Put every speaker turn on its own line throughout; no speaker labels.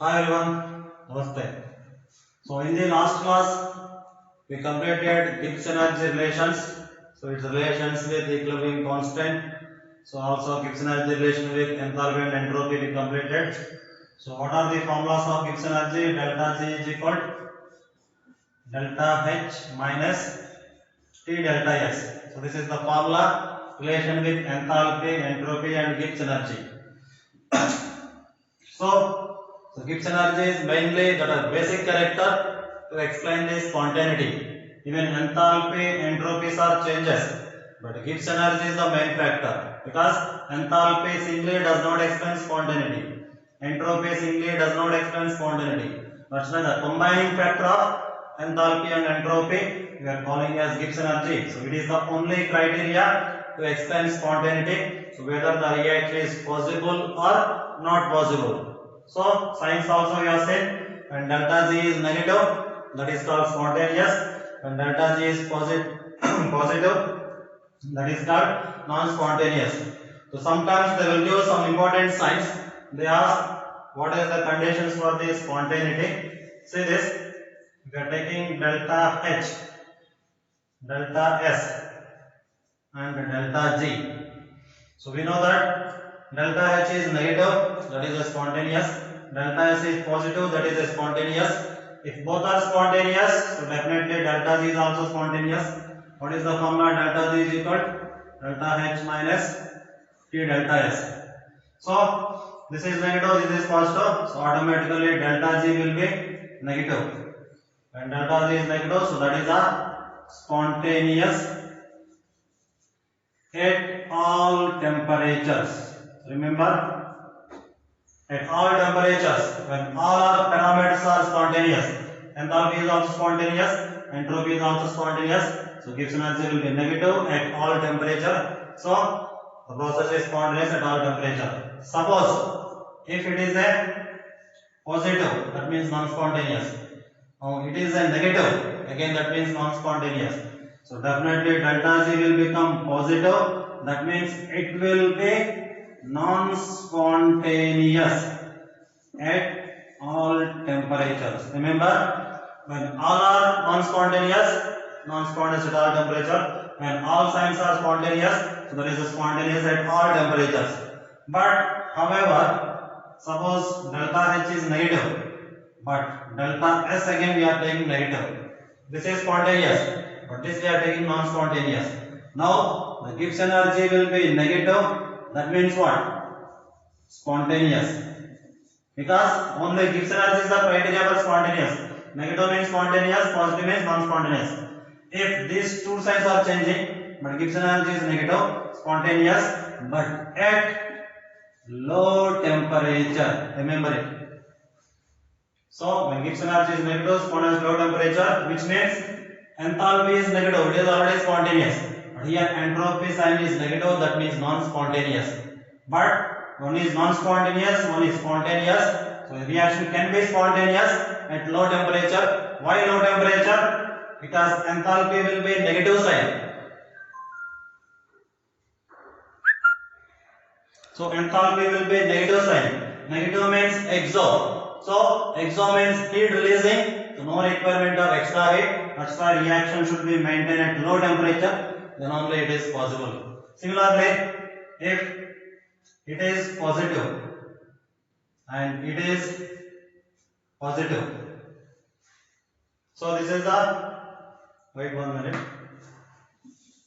Hi everyone, Namaste. So in the last class, we completed Gibbs energy relations. So its relations with equilibrium constant. So also Gibbs energy relation with enthalpy and entropy we completed. So what are the formulas of Gibbs energy? Delta G is equal to delta H minus T delta S. So this is the formula relation with enthalpy, entropy and Gibbs energy. So Gibbs energy is mainly the basic character to explain the spontaneity. Even enthalpy, entropies are changes, but Gibbs energy is the main factor because enthalpy singly does not explain spontaneity. Entropy singly does not explain spontaneity. That's why the combining factor of enthalpy and entropy we are calling as Gibbs energy. So it is the only criteria to explain spontaneity. So whether the reaction is possible or not possible. So science also we have said when delta G is negative, that is called spontaneous. When delta G is positive, that is called non-spontaneous. So sometimes they will give some important signs. They ask what is the conditions for the spontaneity. See this, we are taking delta H, delta S and delta G. So we know that delta H is negative, that is a spontaneous. Delta S is positive, that is a spontaneous. If both are spontaneous, so definitely delta G is also spontaneous. What is the formula? Delta G is equal to delta H minus T delta S. So this is negative, this is positive. So automatically delta G will be negative. When delta G is negative, so that is a spontaneous at all temperatures. Remember, at all temperatures, when all our parameters are spontaneous, enthalpy is also spontaneous, entropy is also spontaneous. So Gibbs energy will be negative at all temperature. So the process is spontaneous at all temperature. Suppose if it is a positive, that means non-spontaneous. It is a negative, again that means non-spontaneous. So definitely delta G will become positive, that means it will be non-spontaneous at all temperatures. Remember, when all are non-spontaneous at all temperature. When all signs are spontaneous, so there is a spontaneous at all temperatures. But however, suppose delta H is negative, but delta S again we are taking negative. This is spontaneous, but this we are taking non-spontaneous. Now the Gibbs energy will be negative. That means what? Spontaneous. Because only Gibbs energy is the criteria for spontaneous. Negative means spontaneous, positive means non-spontaneous. If these two signs are changing, but Gibbs energy is negative, spontaneous, but at low temperature. Remember it. So when Gibbs energy is negative, spontaneous low temperature, which means enthalpy is negative, it is already spontaneous. But here entropy sign is negative, that means non-spontaneous. But one is non-spontaneous, one is spontaneous. So the reaction can be spontaneous at low temperature. Why low temperature? Because enthalpy will be negative sign. So enthalpy will be negative sign. Negative means exo. So exo means heat releasing. So no requirement of extra heat. That's why reaction should be maintained at low temperature. Then only it is possible. Similarly, if it is positive and it is positive. So this is the, wait 1 minute.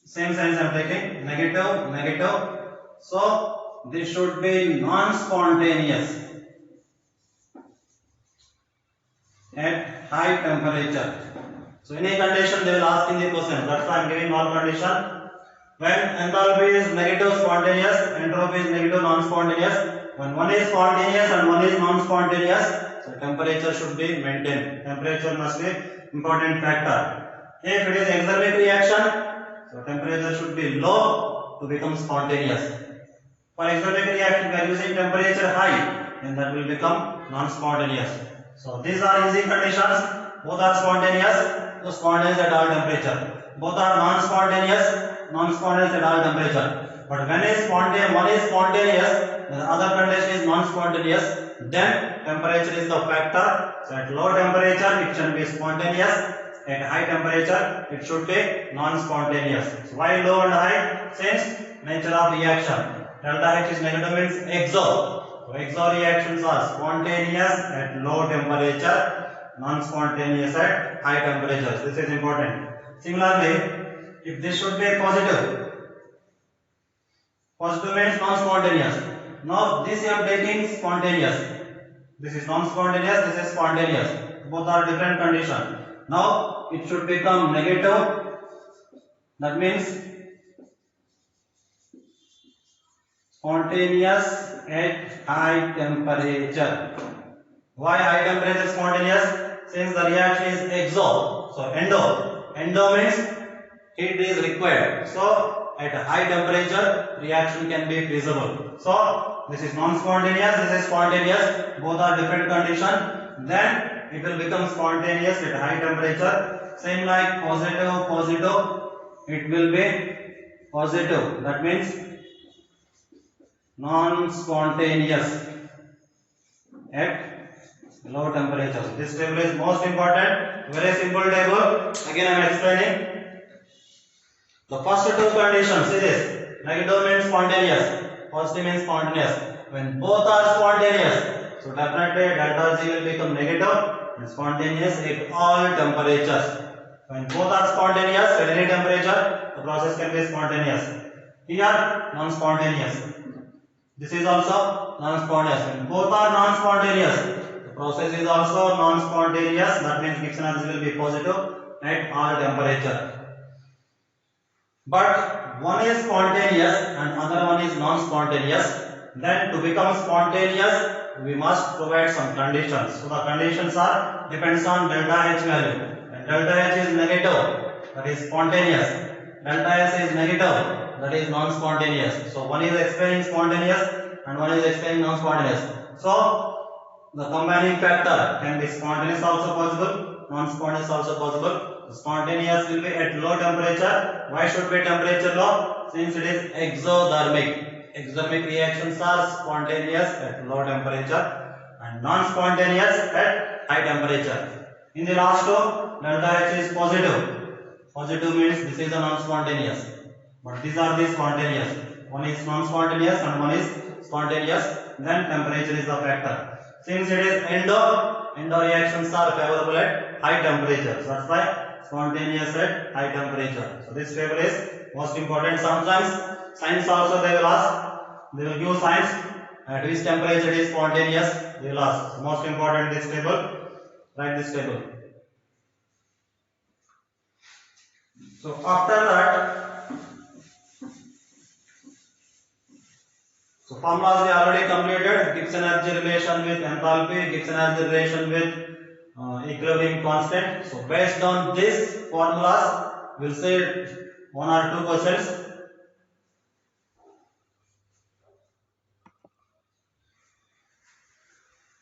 Same signs I am taking, negative, negative. So this should be non-spontaneous at high temperature. So in a condition they will ask in the question. That's why I am giving all condition. When enthalpy is negative spontaneous, entropy is negative non-spontaneous. When one is spontaneous and one is non-spontaneous, so temperature should be maintained. Temperature must be important factor. If it is exothermic reaction, so temperature should be low to become spontaneous. For exothermic reaction, we are using temperature high, then that will become non-spontaneous. So these are easy conditions. Both are spontaneous, so spontaneous at all temperature. Both are non-spontaneous, non-spontaneous at all temperature. But when one is spontaneous, the other condition is non-spontaneous, then temperature is the factor. So at low temperature it should be spontaneous, at high temperature it should be non-spontaneous. So why low and high? Since nature of reaction, delta H is negative means exo. So exo reactions are spontaneous at low temperature, non-spontaneous at high temperatures. This is important. Similarly, if this should be positive means non-spontaneous. Now this I am taking spontaneous. This is non-spontaneous, this is spontaneous. Both are different conditions. Now it should become negative. That means spontaneous at high temperature. Why high temperature spontaneous? Since the reaction is exo. So endo means heat is required. So at a high temperature reaction can be feasible. So this is non-spontaneous, this is spontaneous. Both are different conditions. Then it will become spontaneous at high temperature. Same like positive. It will be positive. That means non-spontaneous at low temperatures. This table is most important. Very simple table. Again I am explaining. The first two conditions is this. Negative means spontaneous, positive means spontaneous. When both are spontaneous, so definitely delta G will become negative and spontaneous at all temperatures. When both are spontaneous at any temperature, the process can be spontaneous. Here non-spontaneous. This is also non-spontaneous. When both are non-spontaneous, the process is also non-spontaneous. That means Gibbs energy will be positive at all temperature. But one is spontaneous and other one is non-spontaneous. Then to become spontaneous, we must provide some conditions. So the conditions are depends on delta H value. When delta H is negative, that is spontaneous. Delta S is negative, that is non-spontaneous. So one is explaining spontaneous and one is explaining non-spontaneous. So the combining factor can be spontaneous also possible, non-spontaneous also possible. Spontaneous will be at low temperature. Why should be temperature low? Since it is exothermic. Exothermic reactions are spontaneous at low temperature and non-spontaneous at high temperature. In the last two, delta H is positive. Positive means this is a non-spontaneous. But these are the spontaneous. One is non-spontaneous and one is spontaneous. Then temperature is the factor. Since it is endo reactions are favorable at high temperature. So that's why spontaneous at high temperature. So this table is most important. Sometimes science also they will ask. They will give science at which temperature it is spontaneous. They will ask. So most important this table. Write this table. So after that, so formulas we already completed. Gibbs energy relation with enthalpy, Gibbs energy relation with equilibrium constant. So based on this formulas, we'll say one or two questions.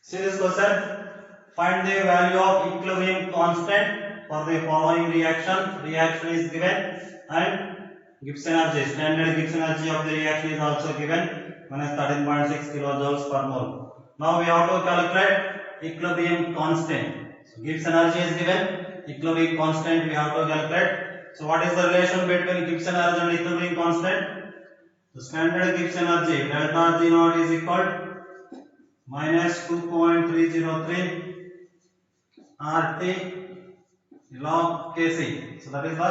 See this question. Find the value of equilibrium constant for the following reaction. Reaction is given and Gibbs energy, standard Gibbs energy of the reaction is also given, minus 13.6 kilojoules per mole. Now we have to calculate equilibrium constant. So Gibbs energy is given, equilibrium constant we have to calculate. So what is the relation between Gibbs energy and equilibrium constant? The standard Gibbs energy delta G naught is equal to minus 2.303 RT log Kc. So that is the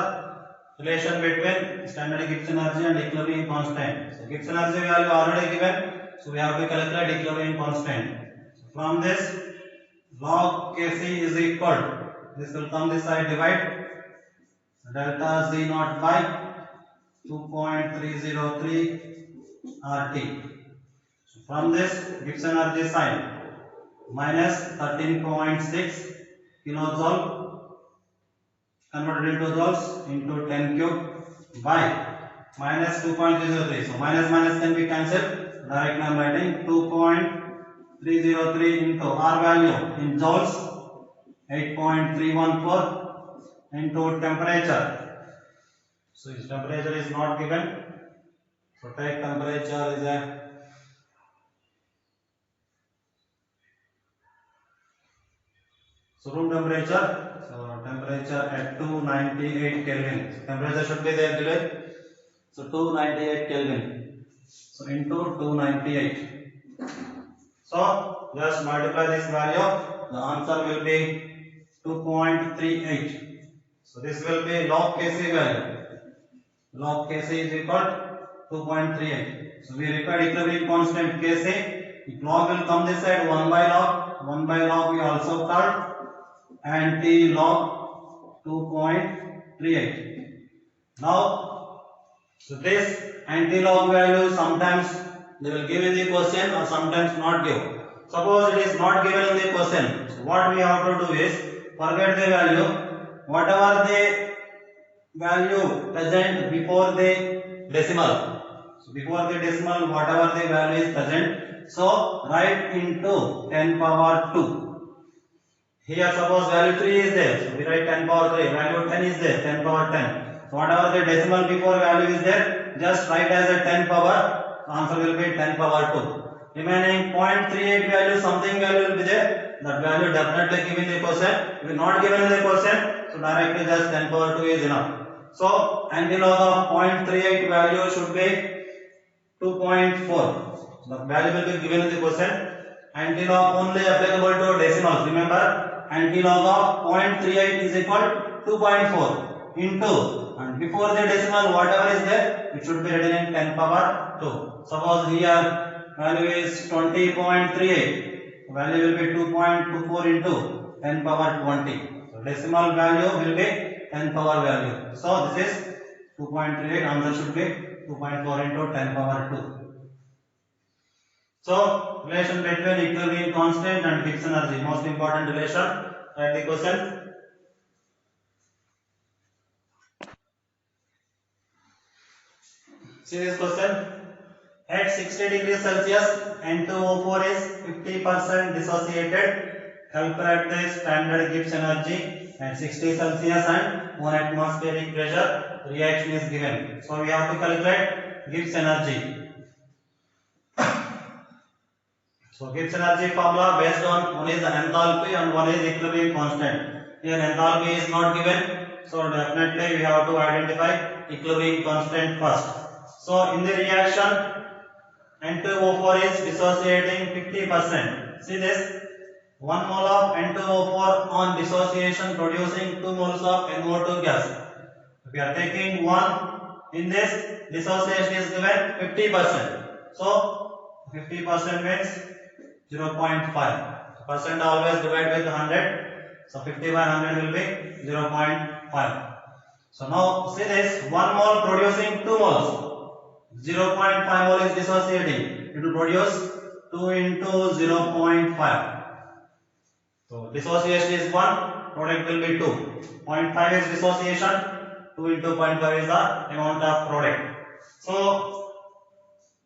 relation between standard Gibbs energy and equilibrium constant. So Gibbs energy value already given, so we have to calculate equilibrium constant. So from this log Kc is equal to, this will come this side, divide delta Z naught by 2.303 RT. So from this Gibbs energy sign minus 13.6 kilojoule converted into joules into 10 cube by minus 2.303. So minus can be cancelled. Directly I am writing 2.303 into R value in joules 8.314 into temperature So its temperature is not given. So take temperature is a room temperature. So temperature at 298 Kelvin. So temperature should be there given. So 298 Kelvin. So into 298. So just multiply this value. The answer will be 2.38. So this will be log Kc value. Log Kc is equal to 2.38. So we require equilibrium constant Kc. If log will come this side, 1 by log. 1 by log we also called anti-log 2.38. Now, so this anti-log value sometimes they will give in the question or sometimes not give. Suppose it is not given in the question. So what we have to do is forget the value. Whatever the value present before the decimal. So before the decimal, whatever the value is present. So write into 10 power 2. Here suppose value 3 is there. So we write 10 power 3. Value 10 is there. 10 power 10. So whatever the decimal before value is there, just write as a 10 power. Answer will be 10 power 2. Remaining 0.38 value, something value will be there. That value definitely given in the question. If not given in the question, so directly just 10 power 2 is enough. So anti-log of 0.38 value should be 2.4. The value will be given in the question. Anti-log only applicable to decimals. Remember, anti-log of 0.38 is equal to 2.4 into, and before the decimal whatever is there, it should be written in 10 power 2. Suppose here value is 20.38. Value will be 2.24 into 10 power 20. So decimal value will be 10 power value. So this is 2.38. Answer should be 2.4 into 10 power 2. So relation between equilibrium constant and Gibbs energy, most important relation. Write the question. See this question. At 60 degrees Celsius, N2O4 is 50% dissociated. Calculate the standard Gibbs energy at 60 Celsius and 1 atmospheric pressure. Reaction is given. So we have to calculate Gibbs energy. So Gibbs energy formula based on one is enthalpy and one is equilibrium constant. Here enthalpy is not given. So definitely we have to identify equilibrium constant first. So in the reaction, N2O4 is dissociating 50%. See this, 1 mole of N2O4 on dissociation producing 2 moles of NO2 gas. If we are taking 1 in this, dissociation is given 50%. So 50% means 0.5. Percent always divide with 100. So 50 by 100 will be 0.5. So now see this, 1 mole producing 2 moles. 0.5 mole is dissociating. It will produce 2 into 0.5. So dissociation is 1, product will be 2. 0.5 is dissociation, 2 into 0.5 is the amount of product. So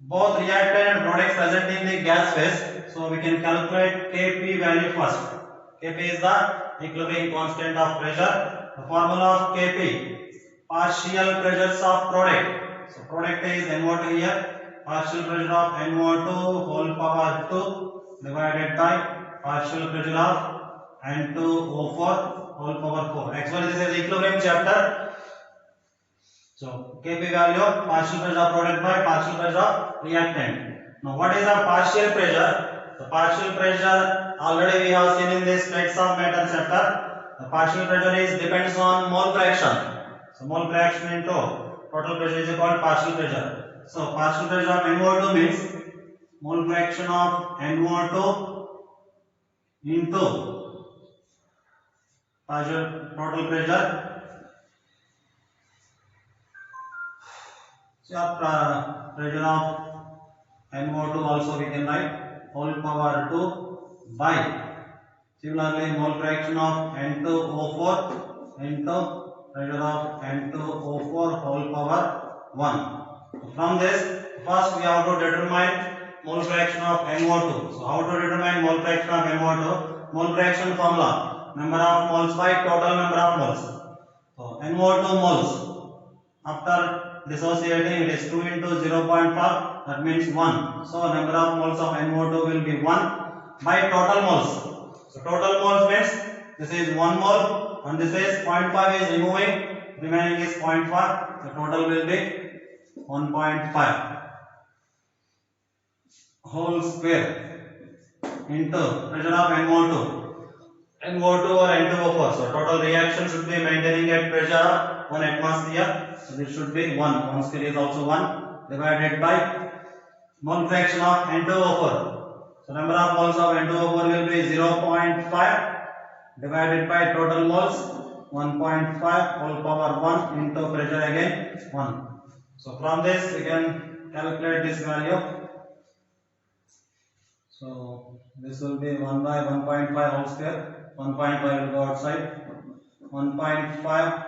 both reactant and product present in the gas phase. So we can calculate Kp value first. Kp is the equilibrium constant of pressure. The formula of Kp, partial pressures of product. So product is NO2 here. Partial pressure of NO2 whole power 2 divided by partial pressure of N2O4 whole power 4. Actually this is equilibrium chapter. So Kp value, partial pressure of product by partial pressure of reactant. Now what is the partial pressure? The partial pressure already we have seen in this plates of metal chapter. The partial pressure is depends on mole fraction. So mole fraction into total pressure is called partial pressure. So partial pressure of NO2 means mole fraction of NO2 into partial total pressure. So pressure of NO2 also we can write whole power 2 by similarly mole fraction of N2O4 into pressure of N2O4 whole power 1. From this, first we have to determine mole fraction of NO2. So how to determine mole fraction of NO2? Mole fraction formula, number of moles by total number of moles. So NO2 moles After dissociating, it is 2 into 0.5, that means 1. So number of moles of NO2 will be 1 by total moles. So total moles means this is 1 mole and this is 0.5 is removing, remaining is 0.5. The total will be 1.5 whole square into pressure of NO2 or N2O4. So total reaction should be maintaining at pressure of 1 atmosphere. So this should be 1 square is also 1 divided by mole fraction of N2O4. So number of moles of N2O4 will be 0.5 divided by total moles 1.5 whole power 1 into pressure again 1. So from this we can calculate this value. So this will be 1 by 1.5 whole square. 1.5 will go outside. 1.5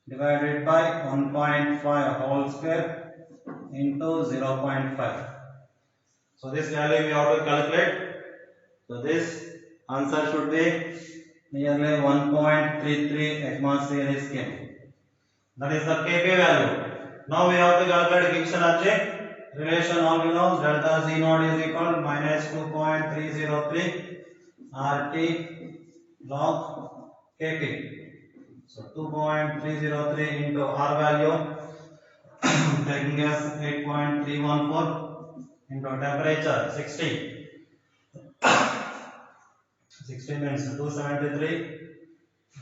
divided by 1.5 whole square into 0.5. So this value we have to calculate. So this answer should be nearly 1.33 atmosphere is K. That is the Kp value. Now we have to calculate Gibbs energy. Relation all we know, delta Z naught is equal minus 2.303 RT log Kp. So 2.303 into R value taking us 8.314 into temperature 60. 60 means 273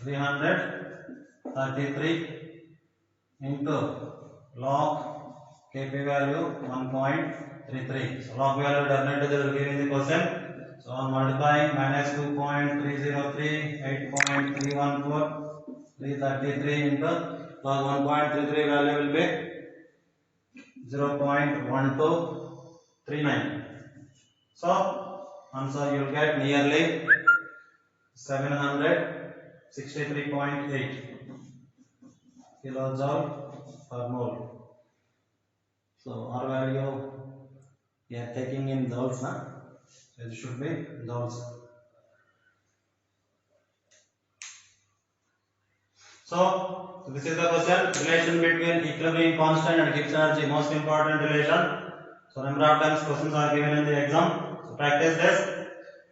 333 into log Kp value 1.33. So log value definitely they will give in the question. So on multiplying minus 2.303 8.314 333 into log 1.33 value will be 0.1239. So answer you will get nearly 763.8 kilojoule per mole. So R value we are taking in joules, na? So it should be joules. So this is the question, relation between equilibrium constant and Gibbs energy, most important relation. So number of times questions are given in the exam. So practice this.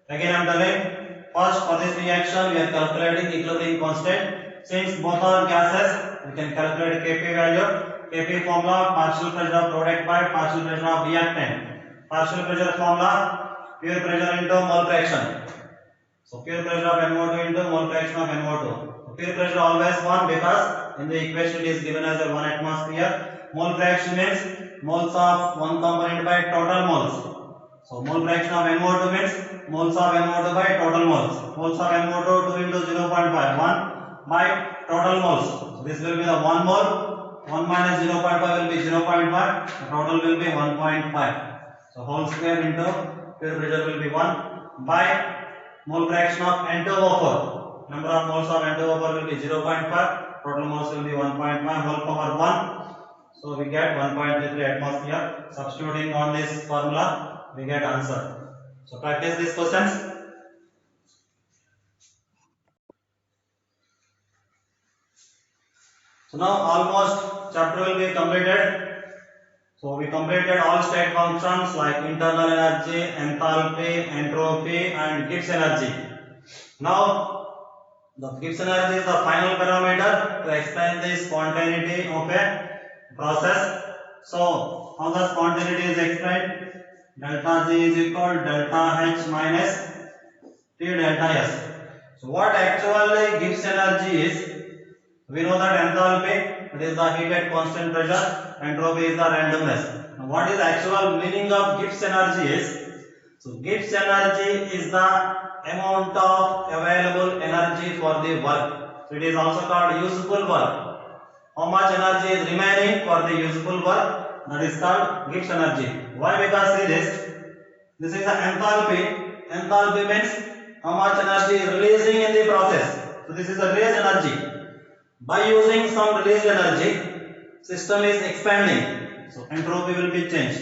Again I am telling, first for this reaction we are calculating equilibrium constant. Since both are gases, we can calculate Kp value. Kp formula partial pressure of product by partial pressure of reactant. Partial pressure formula pure pressure into mole fraction. So pure pressure of NO2 into mole fraction of NO2. Pure pressure always 1 because in the equation it is given as a 1 atmosphere. Mole fraction means moles of one component by total moles. So mole fraction of NO2 means moles of NO2 by total moles. Moles of NO2 2 into 0.5 1 by total moles. So this will be the 1 mole. 1 minus 0.5 will be 0.5. The total will be 1.5. So whole square into pure pressure will be 1 by mole fraction of N2O4. Number of moles of N2O4 will be 0.5. Total moles will be 1.5 whole power 1. So we get 1.33 atmosphere. Substituting on this formula, we get answer. So practice these questions. So now almost chapter will be completed. So we completed all state functions like internal energy, enthalpy, entropy and Gibbs energy. Now the Gibbs energy is the final parameter to explain the spontaneity of a process. So how the spontaneity is explained? Delta G is equal to delta H minus T delta S. So what actually Gibbs energy is? We know that enthalpy, it is the heat at constant pressure. Entropy is the randomness. Now what is actual meaning of Gibbs energy is? So Gibbs energy is the amount of available energy for the work. So it is also called useful work. How much energy is remaining for the useful work? That is called Gibbs energy. Why? Because see this. This is the enthalpy. Enthalpy means how much energy is releasing in the process. So this is the release energy. By using some released energy, system is expanding. So entropy will be changed.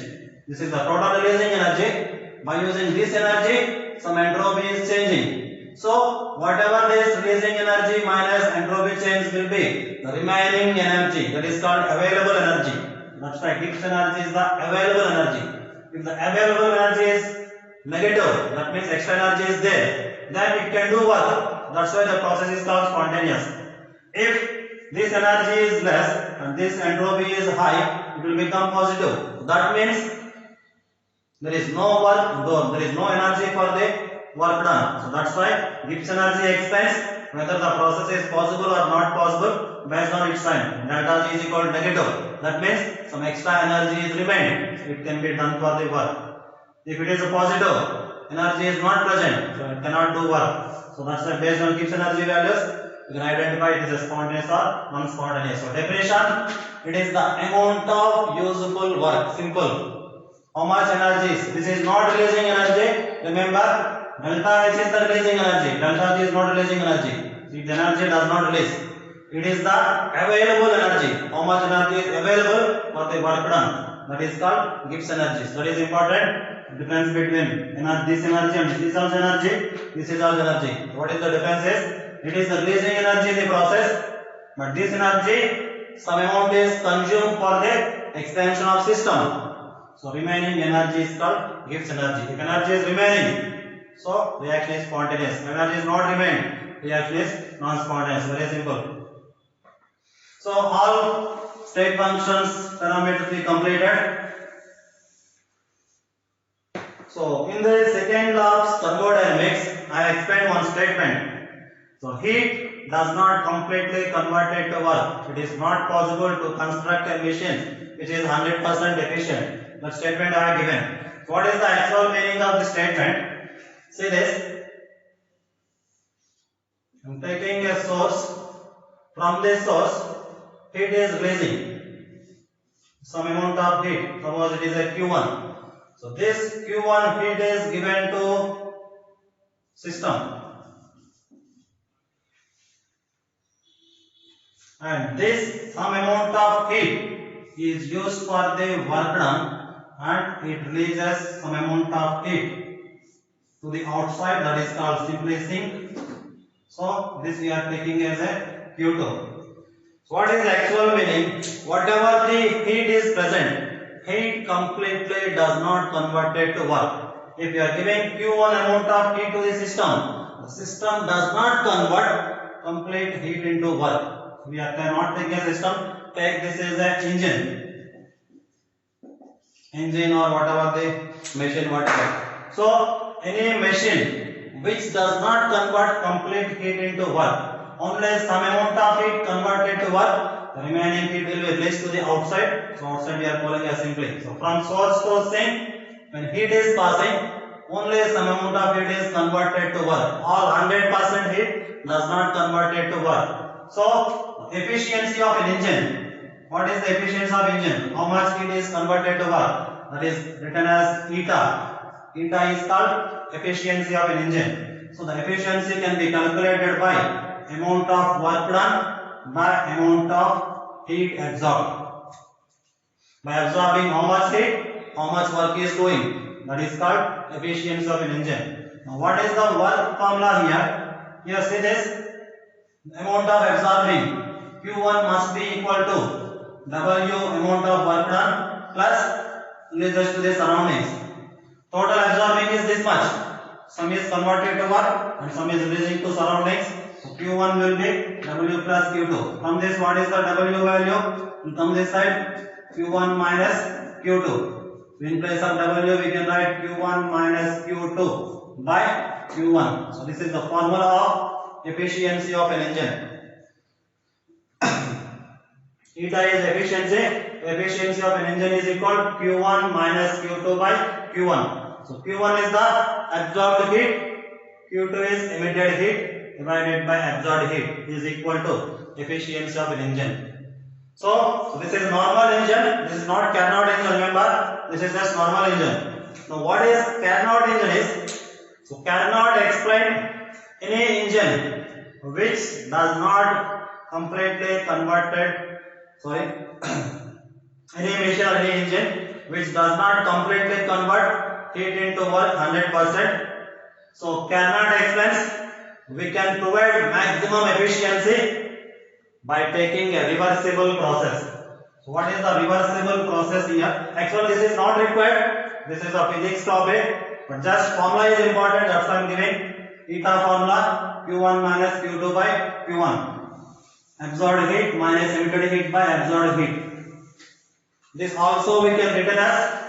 This is the total releasing energy. By using this energy, some entropy is changing. So whatever this releasing energy minus entropy change will be the remaining energy, that is called available energy. That's why Gibbs energy is the available energy. If the available energy is negative, that means extra energy is there, then it can do work. That's why the process is called spontaneous. If this energy is less and this entropy is high, it will become positive. That means there is no work done, there is no energy for the work done. So that's why Gibbs energy explains whether the process is possible or not possible based on its sign. Delta G is equal to negative. That means some extra energy is remained. So it can be done for the work. If it is a positive, energy is not present, so it cannot do work. So that's why based on Gibbs energy values, you can identify it is a spontaneous or non-spontaneous. So definition, it is the amount of usable work. Simple. How much energy is? This is not releasing energy. Remember, delta H is the releasing energy. Delta G is not releasing energy. If the energy does not release, it is the available energy. How much energy is available for the work done? That is called Gibbs energy. That is important. Difference between this energy and this is also energy. This is also energy. What is the difference? Is it is the releasing energy in the process, but this energy, some amount is consumed for the expansion of system. So remaining energy is called Gibbs energy. If energy is remaining, so reaction is spontaneous. If energy is not remaining, reaction is non-spontaneous. Very simple. So all state functions parameters we completed. So in the second law of thermodynamics, I explained one statement. So heat does not completely convert it to work. It is not possible to construct a machine which is 100% efficient. The statement I have given. So what is the actual meaning of the statement? See this. I am taking a source. From this source, heat is releasing some amount of heat. Suppose it is a Q1. So this Q1 heat is given to system. And this some amount of heat is used for the work done, and it releases some amount of heat to the outside, that is called simply sink. So this we are taking as a Q2. So what is the actual meaning? Whatever the heat is present, heat completely does not convert it to work. If you are giving Q1 amount of heat to the system does not convert complete heat into work. We cannot take a system, take this as an engine or whatever the machine, whatever. So any machine which does not convert complete heat into work, only some amount of heat converted to work, the remaining heat will be released to the outside. So outside we are calling as simply. So from source to sink, when heat is passing, only some amount of heat is converted to work. All 100% heat does not convert it to work. So efficiency of an engine. What is the efficiency of engine? How much heat is converted to work? That is written as eta. Eta is called efficiency of an engine. So the efficiency can be calculated by amount of work done by amount of heat absorbed. By absorbing how much heat, how much work is doing. That is called efficiency of an engine. Now what is the work formula here? Here see this. Amount of absorbing Q1 must be equal to W amount of work done plus releases to the surroundings. Total absorbing is this much. Some is converted to work and some is releasing to surroundings. So Q1 will be W plus Q2. From this, what is the W value? Will come this side, Q1 minus Q2. So in place of W, we can write Q1 minus Q2 by Q1. So this is the formula of efficiency of an engine. Eta is efficiency. Efficiency of an engine is equal to Q1 minus Q2 by Q1. So Q1 is the absorbed heat, Q2 is emitted heat divided by absorbed heat is equal to efficiency of an engine. So this is normal engine. This is not Carnot engine. Remember, this is just normal engine. Now what is Carnot engine is? So Carnot explained any engine which does not completely converted, any machine or any engine which does not completely convert heat into work 100%. So Carnot explains we can provide maximum efficiency by taking a reversible process. So what is the reversible process here? Actually this is not required, this is a physics topic, but just formula is important. That's why I am giving eta formula Q1 minus Q2 by Q1. Absorbed heat minus emitted heat by absorbed heat. This also we can written as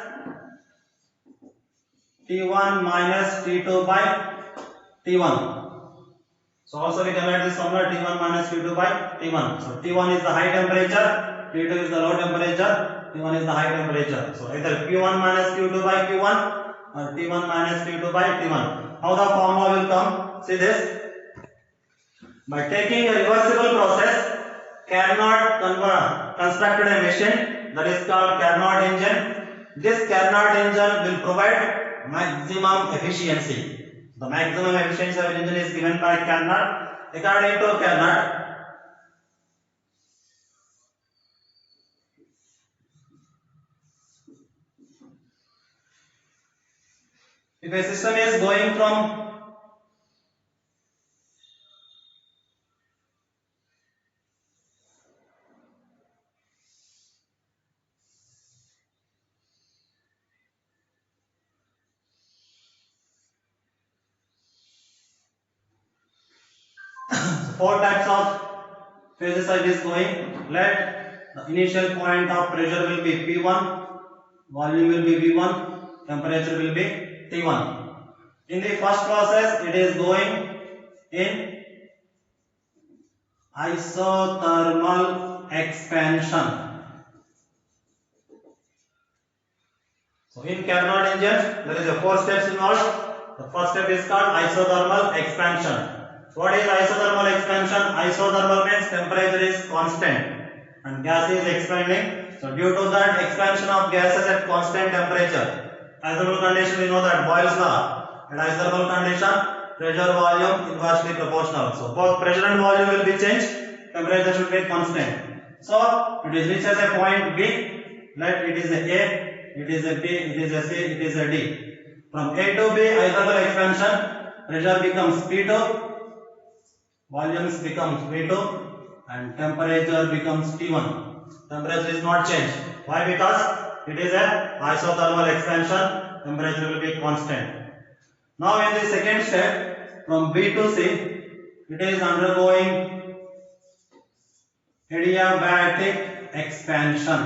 T1 minus T2 by T1. So also we can write this formula T1 minus T2 by T1. So T1 is the high temperature, T2 is the low temperature, T1 is the high temperature. So either Q1 minus Q2 by Q1 or T1 minus T2 by T1. How the formula will come? See this. By taking a reversible process, Carnot constructed a machine that is called Carnot engine. This Carnot engine will provide maximum efficiency. The maximum efficiency of engine is given by Carnot. According to Carnot, if a system is going from four types of phases it is going. Let the initial point of pressure will be P1, volume will be V1, temperature will be T1. In the first process, it is going in isothermal expansion. So in Carnot engine, there is a 4 steps involved. The first step is called isothermal expansion. What is isothermal expansion? Isothermal means temperature is constant and gas is expanding. So due to that expansion of gases at constant temperature, isothermal condition we know that Boyle's law. At isothermal condition, pressure volume inversely proportional. So both pressure and volume will be changed. Temperature should be constant. So it is reaches a point B. Let it is a A, it is a B, it is a C, it is a D. From A to B, isothermal expansion, pressure becomes P2. Volumes becomes V2 and temperature becomes T1. Temperature is not changed. Why? Because it is a isothermal expansion. Temperature will be constant. Now in the second step, from B to C, it is undergoing adiabatic expansion.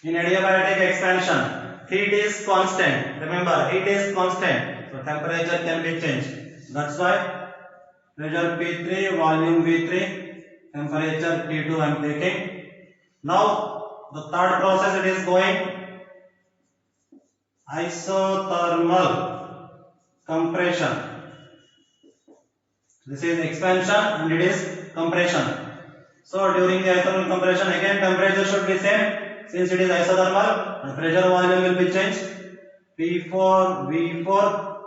In adiabatic expansion, heat is constant. Remember, heat is constant. So temperature can be changed. That's why pressure P3, volume V3, temperature T2 I am taking. Now the third process it is going isothermal compression. This is expansion and it is compression. So during the isothermal compression again temperature should be same since it is isothermal and pressure volume will be changed. P4, V4,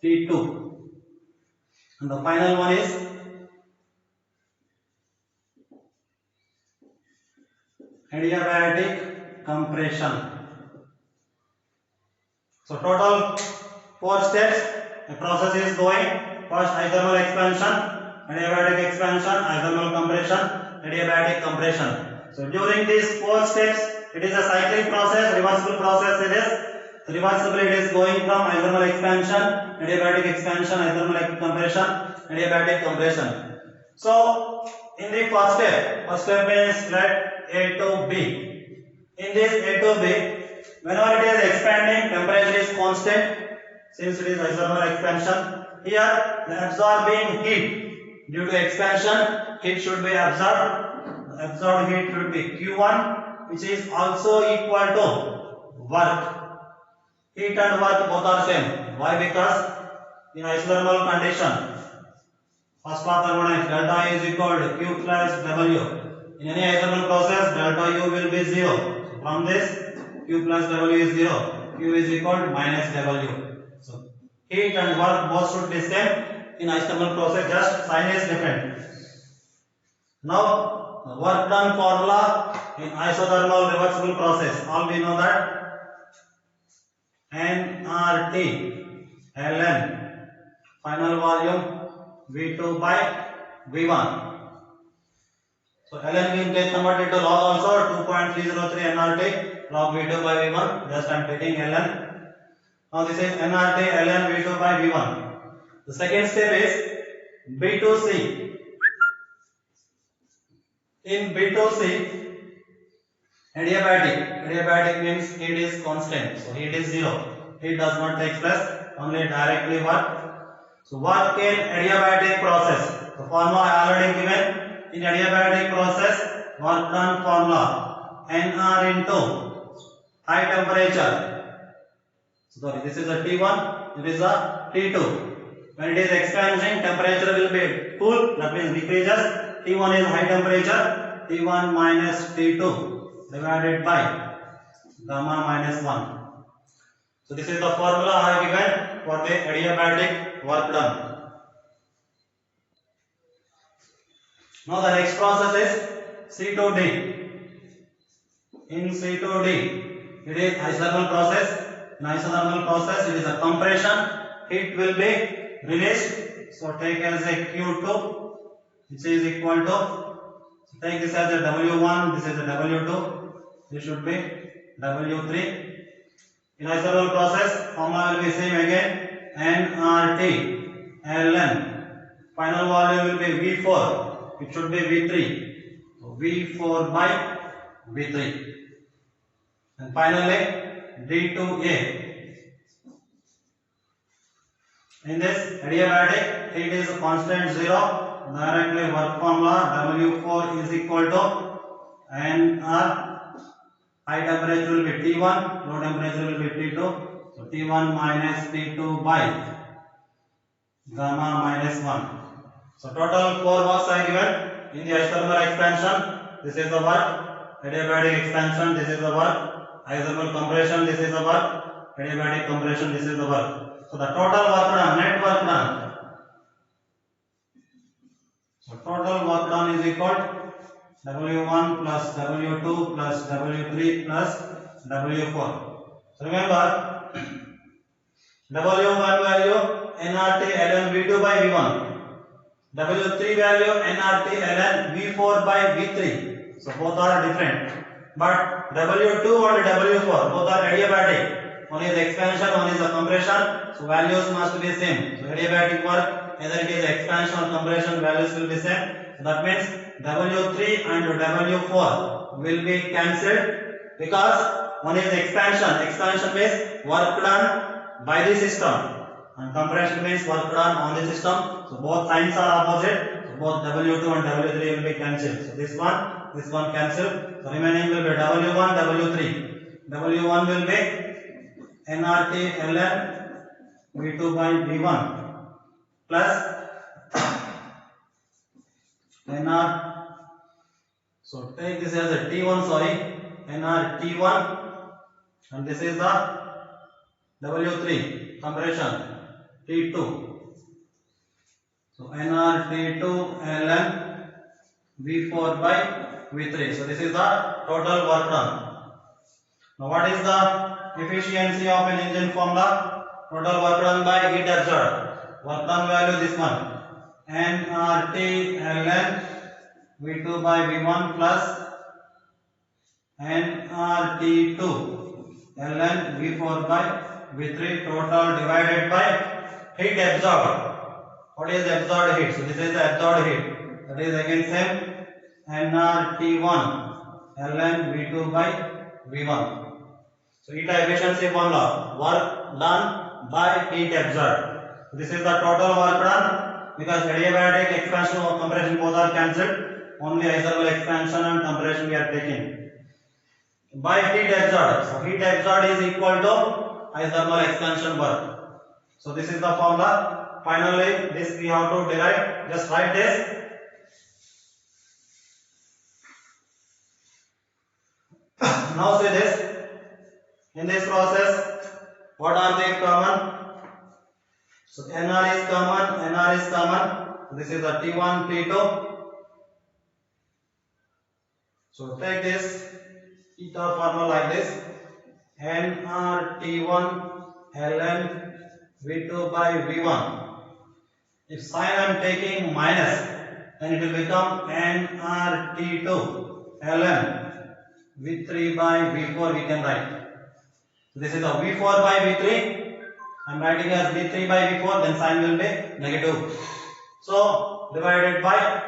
T2. And the final one is adiabatic compression. So total 4 steps. The process is going. First isothermal expansion, adiabatic expansion, isothermal compression, adiabatic compression. So during these 4 steps, it is a cyclic process, reversible process it is. Reversible it is going from isothermal expansion, adiabatic expansion, isothermal compression, adiabatic compression. So in the first step means let A to B. In this A to B, whenever it is expanding, temperature is constant since it is isothermal expansion. Here the absorbing heat due to expansion, heat should be absorbed. The absorbed heat should be Q1, which is also equal to work. Heat and work both are same. Why? Because in isothermal condition, first law thermodynamics, delta is equal to Q plus W. In any isothermal process, delta U will be 0. So from this, Q plus W is 0. Q is equal to minus W. So heat and work both should be same. In isothermal process, just sign is different. Now, the work done formula in isothermal reversible process. All we know that nRT ln final volume V2 by V1. So ln will get converted to log also, 2.303 nRT log V2 by V1. Just I am taking ln. Now this is nRT ln V2 by V1. The second step is B2C. In B2C, adiabatic means heat is constant, so heat is zero. Heat does not take place, only directly work. So work in adiabatic process. The formula I already given. In adiabatic process, work done formula Nr into high temperature. Sorry, this is a T1, it is a T2. When it is expanding, temperature will be cool, that means decreases. T1 is high temperature, T1 minus T2 divided by gamma minus 1. So this is the formula I have given for the adiabatic work done. Now the next process is C2D. In C2D, it is isothermal process. In isothermal process, it is a compression. Heat will be released. So take as a Q2, which is equal to, so take this as a W1, this is a W2, this should be W3. In isothermal process, formula will be same again, nRT ln. Final volume will be V4, it should be V3. So V4 by V3. And finally, D2A. In this adiabatic, heat is constant 0. Directly work formula W4 is equal to nR. High temperature will be T1, low temperature will be T2. So T1 minus T2 by gamma minus 1. So total 4 works are given in the isothermal expansion. This is the work. Adiabatic expansion, this is the work. Isothermal compression, this is the work. Adiabatic compression, this is the work. So the total work done, net work done. So total work done is equal to W1 plus W2 plus W3 plus W4. So remember, W1 value nRT ln V2 by V1. W3 value nRT ln V4 by V3. So both are different. But W2 and W4 both are adiabatic. One is expansion, one is a compression. So values must be same. So adiabatic work, either it is expansion or compression, values will be same. So that means W3 and W4 will be cancelled because one is expansion. Expansion means work done by the system. And compression means work done on the system. So both signs are opposite. So both W2 and W3 will be cancelled. So this one cancelled. So remaining will be W1, W3. W1 will be nRT ln V2 by V1 plus nR. So take this as a T1, sorry, nR T1, and this is the W3 compression T2. So nR T2 ln V4 by V3. So this is the total work done. Now what is the efficiency of an engine formula? Total work done by heat absorbed. Work done value this one. nRT ln V2 by V1 plus nRT2 ln V4 by V3 total divided by heat absorbed. What is absorbed heat? So this is the absorbed heat. That is again same nRT1 ln V2 by V1. So heat efficiency formula, work done by heat absorbed. This is the total work done because adiabatic expansion or compression both are cancelled. Only isothermal expansion and compression we are taking. By heat absorbed. So heat absorbed is equal to isothermal expansion work. So this is the formula. Finally, this we have to derive. Just write this. Now say this. In this process, what are they common? So nR is common, nR is common. This is the T1, T2. So take this eta formula like this. nR T1 ln V2 by V1 If sign I am taking minus, then it will become nRT2 ln V3 by V4 we can write. So this is a V4 by V3. I am writing as V3 by V4, then sign will be negative. So divided by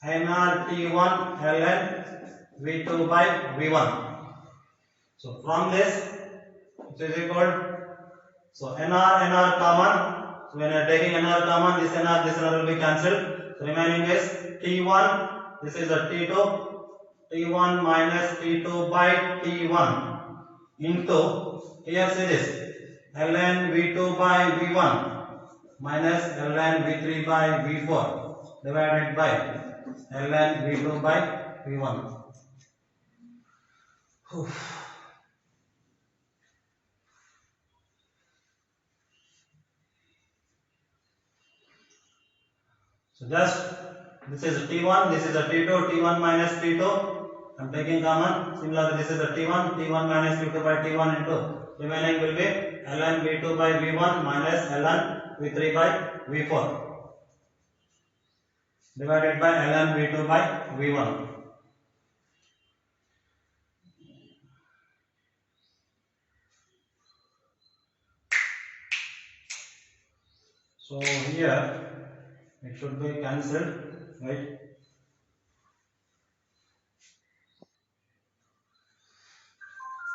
nRT1 ln V2 by V1. So from this, it is equal. So NR common. So when you are taking NR common, this NR will be cancelled. So remaining is T1. This is a T2. T1 minus T2 by T1 into, here see this, ln V2 by V1 minus ln V3 by V4 divided by ln V2 by V1. So just this is T1, this is a T2, T1 minus T2. I am taking common. Similarly, this is a T1, T1 minus T2 by T1 into remaining will be ln V2 by V1 minus ln V3 by V4 divided by ln V2 by V1. So here it should be cancelled, right?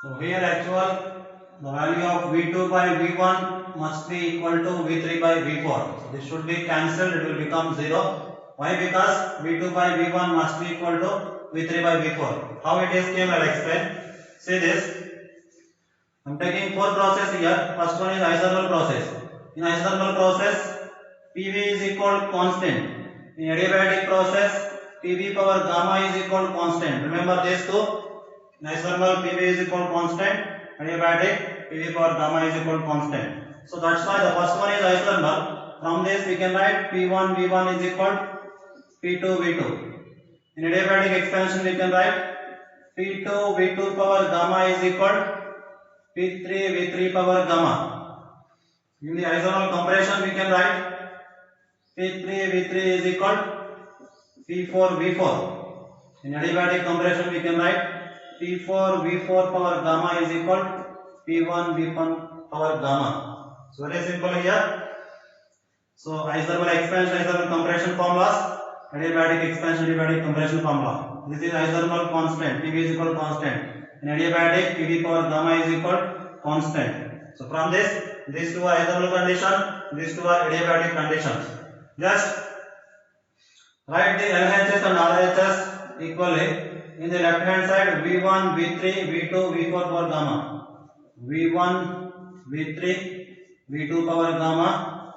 So here actual the value of V2 by V1 must be equal to V3 by V4. So this should be cancelled, it will become 0. Why? Because V2 by V1 must be equal to V3 by V4. How it is came, I will explain. See this. I am taking 4 process here. First one is isothermal process. In isothermal process, PV is equal to constant. In adiabatic process, PV power gamma is equal to constant. Remember these two. In isothermal, PV is equal to constant. Adiabatic, PV power gamma is equal to constant. So that's why the first one is isothermal. From this we can write P1 V1 is equal to P2 V2. In adiabatic expansion we can write P2 V2 power gamma is equal to P3 V3 power gamma. In the isothermal compression we can write P3 V3 is equal to P4 V4. In adiabatic compression we can write P4 V4 power gamma is equal to P1 V1 power gamma. So very simple here. So isothermal expansion, isothermal compression formulas, adiabatic expansion, adiabatic compression formula. This is isothermal constant, PV is equal to constant. In adiabatic, PV power gamma is equal to constant. So from this, these two are isothermal condition, these two are adiabatic conditions. Just write the LHS and RHS equally. In the left hand side, V1, V3, V2, V4 power gamma. V1, V3, V2 power gamma,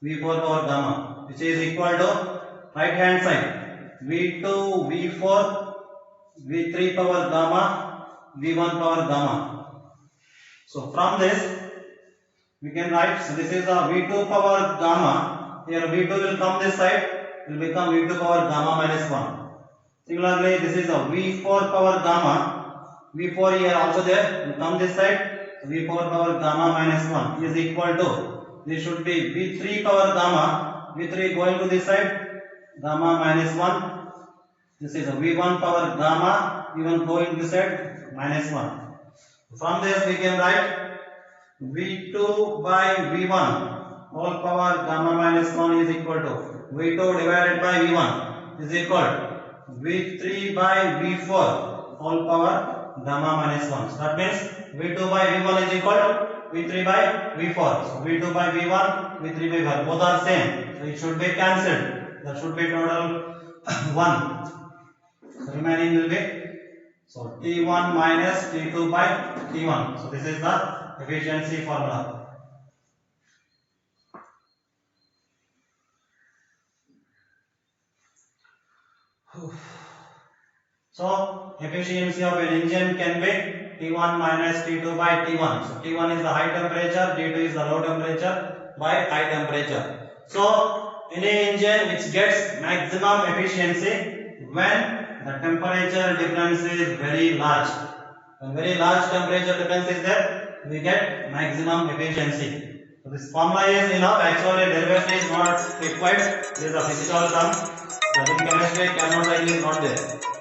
V4 power gamma, which is equal to right hand side V2, V4, V3 power gamma, V1 power gamma. So from this we can write, so this is a V2 power gamma. Here V2 will come this side, will become V2 power gamma minus 1. Similarly, this is a V4 power gamma. V4 here also there, will come this side. V4 power gamma minus 1 is equal to, this should be V3 power gamma. V3 going to this side, gamma minus 1. This is a V1 power gamma, even going this side, minus 1. From this we can write V2 by V1 whole power gamma minus 1 is equal to V2 divided by V1 is equal to V3 by V4 whole power gamma minus 1. So that means V2 by V1 is equal to V3 by V4. So V2 by V1, V3 by V4, both are same. So it should be cancelled. That should be total 1. So remaining will be, so T1 minus T2 by T1. So this is the efficiency formula. So efficiency of an engine can be T1 minus T2 by T1. So T1 is the high temperature, T2 is the low temperature by high temperature. So any engine which gets maximum efficiency when the temperature difference is very large. When very large temperature difference is there, we get maximum efficiency. So this formula is enough. Actually, derivation is not required. It is a physical term. But in chemistry, Carnot cycle is not there.